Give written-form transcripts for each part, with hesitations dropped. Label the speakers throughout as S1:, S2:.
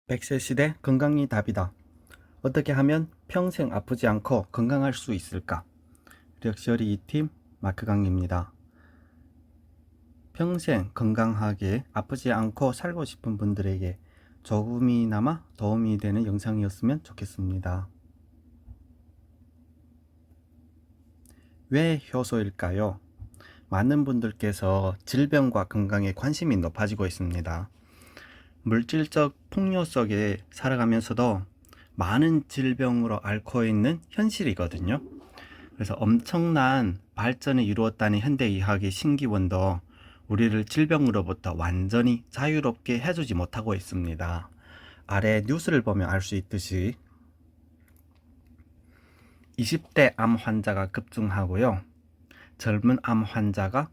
S1: 100세 시대 건강이 답이다. 어떻게 하면 평생 아프지 않고 건강할 수 있을까? 럭셔리 2팀 마크 강입니다. 평생 건강하게 아프지 않고 살고 싶은 분들에게 조금이나마 도움이 되는 영상이었으면 좋겠습니다. 왜 효소일까요? 많은 분들께서 질병과 건강에 관심이 높아지고 있습니다. 물질적 폭력 속에 살아가면서도 많은 질병으로 앓고 있는 현실이거든요. 그래서 엄청난 발전을 이루었다는 현대의학의 신기원도 우리를 질병으로부터 완전히 자유롭게 해주지 못하고 있습니다. 아래 뉴스를 보면 알 수 있듯이 20대 암 환자가 급증하고요. 젊은 암 환자가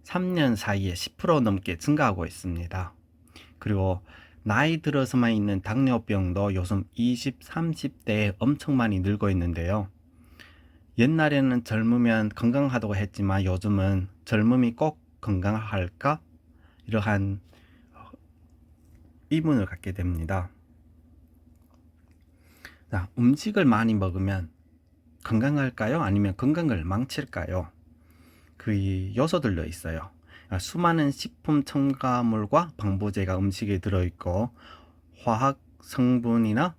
S1: 3년 사이에 10% 넘게 증가하고 있습니다. 그리고 나이 들어서만 있는 당뇨병도 요즘 20, 30대에 엄청 많이 늘고 있는데요. 옛날에는 젊으면 건강하다고 했지만 요즘은 젊음이 꼭 건강할까? 이러한 의문을 갖게 됩니다. 자, 음식을 많이 먹으면 건강할까요? 아니면 건강을 망칠까요? 그 요소들로 있어요. 수많은 식품 첨가물과 방부제가 음식에 들어있고 화학 성분이나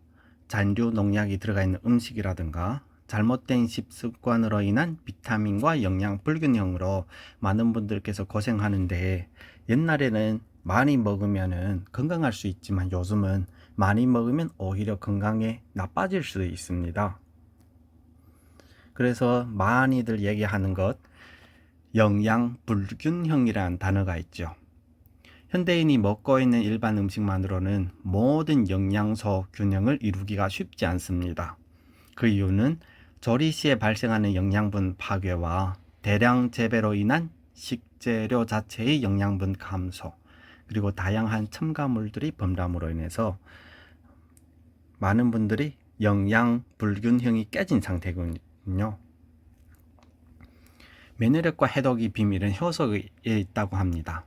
S1: 잔류 농약이 들어가 있는 음식이라든가 잘못된 식습관으로 인한 비타민과 영양 불균형으로 많은 분들께서 고생하는데, 옛날에는 많이 먹으면 건강할 수 있지만 요즘은 많이 먹으면 오히려 건강에 나빠질 수 있습니다. 그래서 많이들 얘기하는 것, 영양 불균형이라는 단어가 있죠. 현대인이 먹고 있는 일반 음식만으로는 모든 영양소 균형을 이루기가 쉽지 않습니다. 그 이유는 조리 시에 발생하는 영양분 파괴와 대량 재배로 인한 식재료 자체의 영양분 감소, 그리고 다양한 첨가물들이 범람으로 인해서 많은 분들이 영양 불균형이 깨진 상태군요. 면역력과 해독의 비밀은 효소에 있다고 합니다.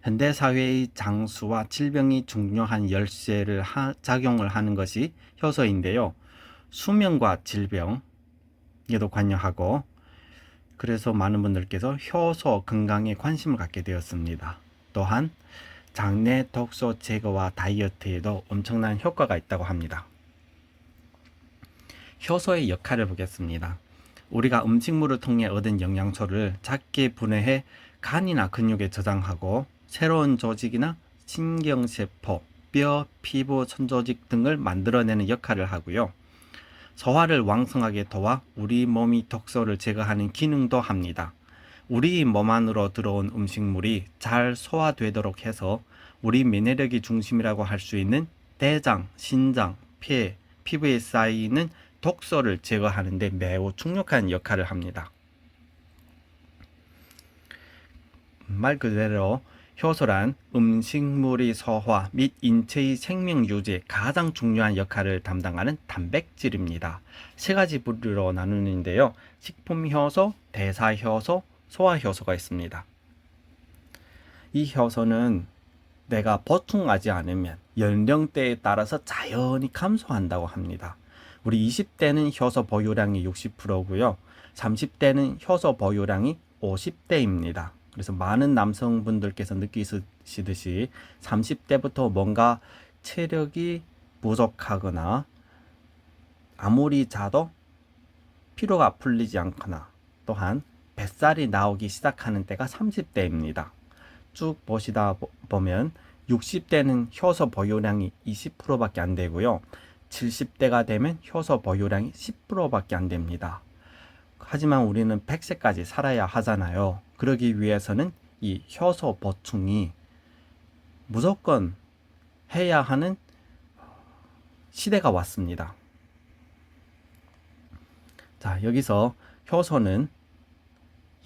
S1: 현대사회의 장수와 질병이 중요한 열쇠를 작용을 하는 것이 효소인데요. 수면과 질병에도 관여하고, 그래서 많은 분들께서 효소 건강에 관심을 갖게 되었습니다. 또한 장내 독소 제거와 다이어트에도 엄청난 효과가 있다고 합니다. 효소의 역할을 보겠습니다. 우리가 음식물을 통해 얻은 영양소를 작게 분해해 간이나 근육에 저장하고 새로운 조직이나 신경세포, 뼈, 피부, 천조직 등을 만들어내는 역할을 하고요. 소화를 왕성하게 도와 우리 몸이 독소를 제거하는 기능도 합니다. 우리 몸 안으로 들어온 음식물이 잘 소화되도록 해서 우리 면역력이 중심이라고 할 수 있는 대장, 신장, 폐, 피부에 쌓이는 독소를 제거하는 데 매우 중요한 역할을 합니다. 말 그대로 효소란 음식물의 소화 및 인체의 생명 유지에 가장 중요한 역할을 담당하는 단백질입니다. 세 가지 부류로 나누는데요. 식품효소, 대사효소, 소화효소가 있습니다. 이 효소는 내가 보충하지 않으면 연령대에 따라서 자연히 감소한다고 합니다. 우리 20대는 효소 보유량이 60%고요. 30대는 효소 보유량이 50대입니다. 그래서 많은 남성분들께서 느끼시듯이 30대부터 뭔가 체력이 부족하거나 아무리 자도 피로가 풀리지 않거나, 또한 뱃살이 나오기 시작하는 때가 30대입니다. 쭉 보시다 보면 60대는 효소 보유량이 20%밖에 안 되고요. 70대가 되면 효소 보유량이 10%밖에 안 됩니다. 하지만 우리는 100세까지 살아야 하잖아요. 그러기 위해서는 이 효소 보충이 무조건 해야 하는 시대가 왔습니다. 자, 여기서 효소는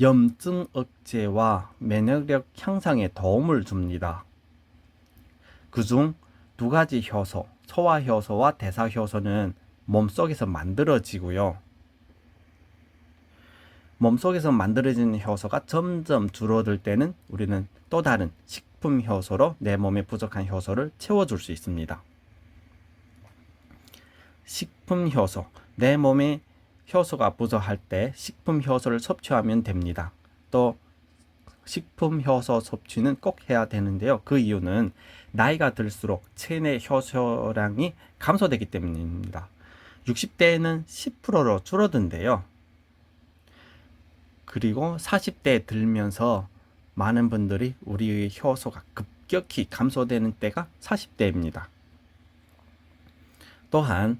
S1: 염증 억제와 면역력 향상에 도움을 줍니다. 그중 두 가지 효소, 소화효소와 대사효소는 몸속에서 만들어지고요. 몸속에서 만들어지는 효소가 점점 줄어들 때는 우리는 또 다른 식품 효소로 내 몸에 부족한 효소를 채워줄 수 있습니다. 식품 효소. 내 몸에 효소가 부족할 때 식품 효소를 섭취하면 됩니다. 또 식품 효소 섭취는 꼭 해야 되는데요. 그 이유는 나이가 들수록 체내 효소량이 감소되기 때문입니다. 60대에는 10%로 줄어든대요. 그리고 40대에 들면서 많은 분들이 우리의 효소가 급격히 감소되는 때가 40대입니다. 또한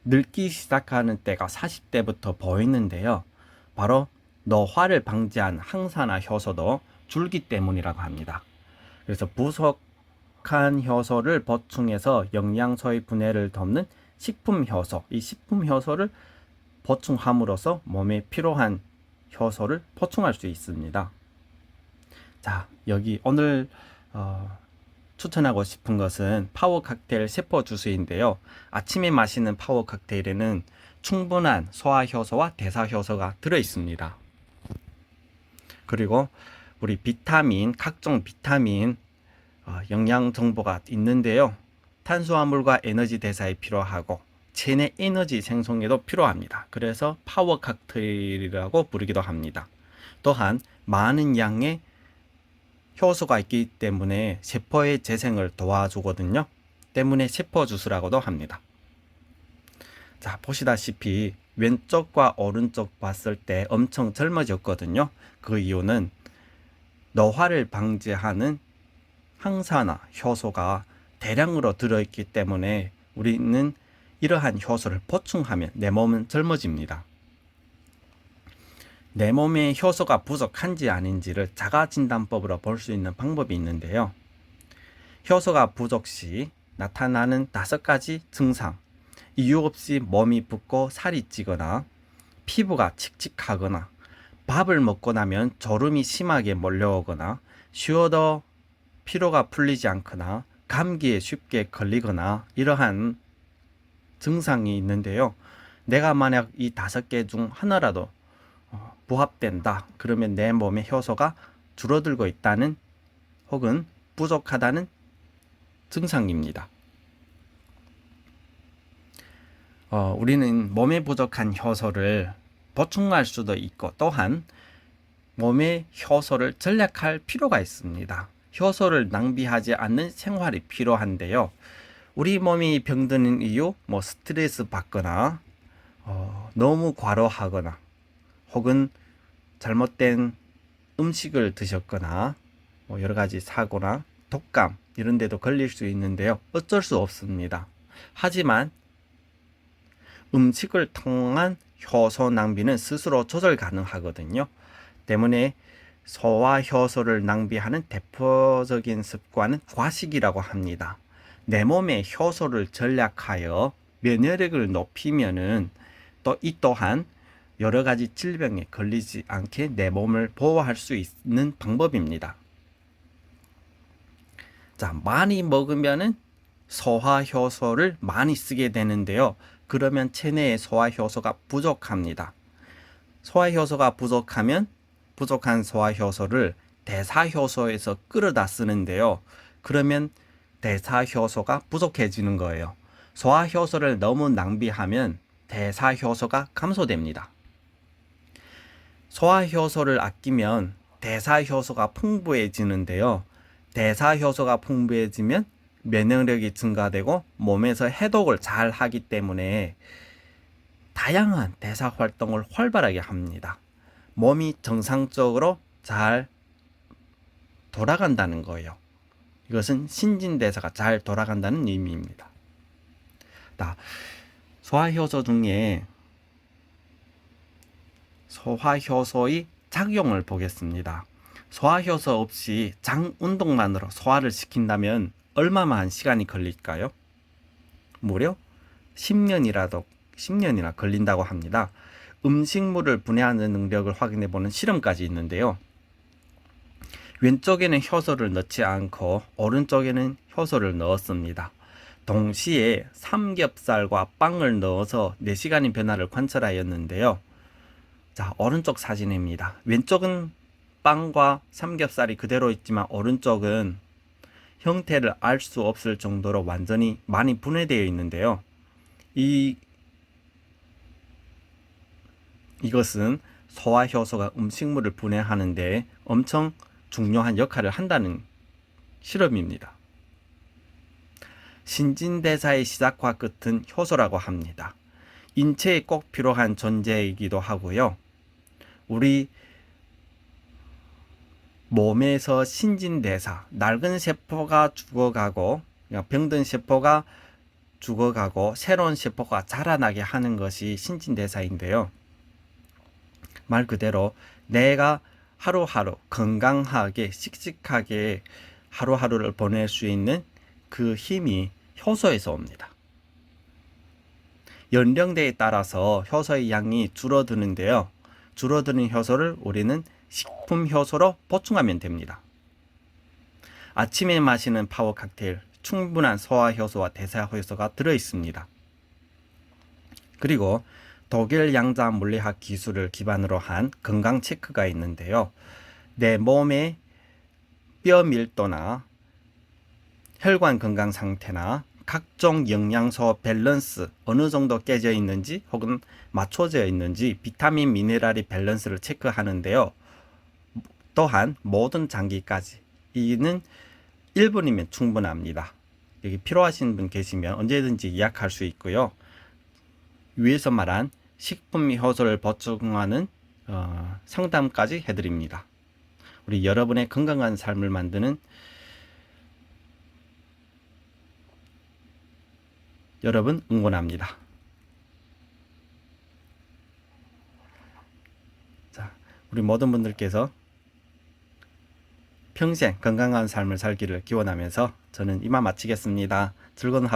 S1: 늙기 시작하는 때가 40대부터 보이는데요. 바로 노화를 방지한 항산화 효소도 줄기 때문이라고 합니다. 그래서 부족한 효소를 보충해서 영양소의 분해를 돕는 식품 효소, 이 식품 효소를 보충함으로써 몸에 필요한 효소를 보충할 수 있습니다. 자, 여기 오늘 추천하고 싶은 것은 파워 칵테일 세포 주스인데요. 아침에 마시는 파워 칵테일에는 충분한 소화 효소와 대사 효소가 들어 있습니다. 그리고 우리 비타민, 각종 비타민 영양 정보가 있는데요. 탄수화물과 에너지 대사에 필요하고 체내 에너지 생성에도 필요합니다. 그래서 파워 칵테일이라고 부르기도 합니다. 또한 많은 양의 효소가 있기 때문에 세포의 재생을 도와주거든요. 때문에 세포 주스라고도 합니다. 자, 보시다시피 왼쪽과 오른쪽 봤을 때 엄청 젊어졌거든요. 그 이유는 노화를 방지하는 항산화 효소가 대량으로 들어있기 때문에 우리는 이러한 효소를 보충하면 내 몸은 젊어집니다. 내 몸에 효소가 부족한지 아닌지를 자가진단법으로 볼 수 있는 방법이 있는데요. 효소가 부족 시 나타나는 5가지 증상. 이유 없이 몸이 붓고 살이 찌거나 피부가 칙칙하거나 밥을 먹고 나면 졸음이 심하게 몰려오거나 쉬어도 피로가 풀리지 않거나 감기에 쉽게 걸리거나 이러한 증상이 있는데요. 내가 만약 이 5개 중 하나라도 부합된다. 그러면 내 몸의 효소가 줄어들고 있다는 혹은 부족하다는 증상입니다. 우리는 몸에 부족한 효소를 보충할 수도 있고 또한 몸의 효소를 전략할 필요가 있습니다. 효소를 낭비하지 않는 생활이 필요한데요. 우리 몸이 병드는 이유, 스트레스 받거나 너무 과로하거나 혹은 잘못된 음식을 드셨거나 여러 가지 사고나 독감 이런 데도 걸릴 수 있는데요. 어쩔 수 없습니다. 하지만 음식을 통한 효소 낭비는 스스로 조절 가능하거든요. 때문에 소화 효소를 낭비하는 대표적인 습관은 과식이라고 합니다. 내 몸의 효소를 전략하여 면역력을 높이면은 또 이 또한 여러 가지 질병에 걸리지 않게 내 몸을 보호할 수 있는 방법입니다. 자, 많이 먹으면은 소화 효소를 많이 쓰게 되는데요. 그러면 체내의 소화 효소가 부족합니다. 소화 효소가 부족하면 부족한 소화 효소를 대사 효소에서 끌어다 쓰는데요. 그러면 대사 효소가 부족해지는 거예요. 소화 효소를 너무 낭비하면 대사 효소가 감소됩니다. 소화 효소를 아끼면 대사 효소가 풍부해지는데요. 대사 효소가 풍부해지면 면역력이 증가되고 몸에서 해독을 잘 하기 때문에 다양한 대사 활동을 활발하게 합니다. 몸이 정상적으로 잘 돌아간다는 거예요. 이것은 신진대사가 잘 돌아간다는 의미입니다. 소화효소 중에 소화효소의 작용을 보겠습니다. 소화효소 없이 장 운동만으로 소화를 시킨다면 얼마만 시간이 걸릴까요? 무려 10년이나 걸린다고 합니다. 음식물을 분해하는 능력을 확인해보는 실험까지 있는데요. 왼쪽에는 효소를 넣지 않고 오른쪽에는 효소를 넣었습니다. 동시에 삼겹살과 빵을 넣어서 4시간의 변화를 관찰하였는데요. 자, 오른쪽 사진입니다. 왼쪽은 빵과 삼겹살이 그대로 있지만 오른쪽은 형태를 알 수 없을 정도로 완전히 많이 분해되어 있는데요. 이 이것은 소화효소가 음식물을 분해하는 데 엄청 중요한 역할을 한다는 실험입니다. 신진대사의 시작과 끝은 효소라고 합니다. 인체에 꼭 필요한 존재이기도 하고요. 우리 몸에서 신진대사, 낡은 세포가 죽어가고 병든 세포가 죽어가고 새로운 세포가 자라나게 하는 것이 신진대사인데요. 말 그대로 내가 하루하루 건강하게 씩씩하게 하루하루를 보낼 수 있는 그 힘이 효소에서 옵니다. 연령대에 따라서 효소의 양이 줄어드는데요. 줄어드는 효소를 우리는 식품 효소로 보충하면 됩니다. 아침에 마시는 파워 칵테일, 충분한 소화 효소와 대사 효소가 들어 있습니다. 그리고 독일 양자 물리학 기술을 기반으로 한 건강 체크가 있는데요. 내 몸의 뼈 밀도나 혈관 건강 상태나 각종 영양소 밸런스 어느 정도 깨져 있는지 혹은 맞춰져 있는지 비타민 미네랄의 밸런스를 체크하는데요. 또한 모든 장기까지 이는 1분이면 충분합니다. 여기 필요하신 분 계시면 언제든지 예약할 수 있고요. 위에서 말한 식품 효소를 보충하는 상담까지 해드립니다. 우리 여러분의 건강한 삶을 만드는 여러분 응원합니다. 자, 우리 모든 분들께서 평생 건강한 삶을 살기를 기원하면서 저는 이만 마치겠습니다. 즐거운 하루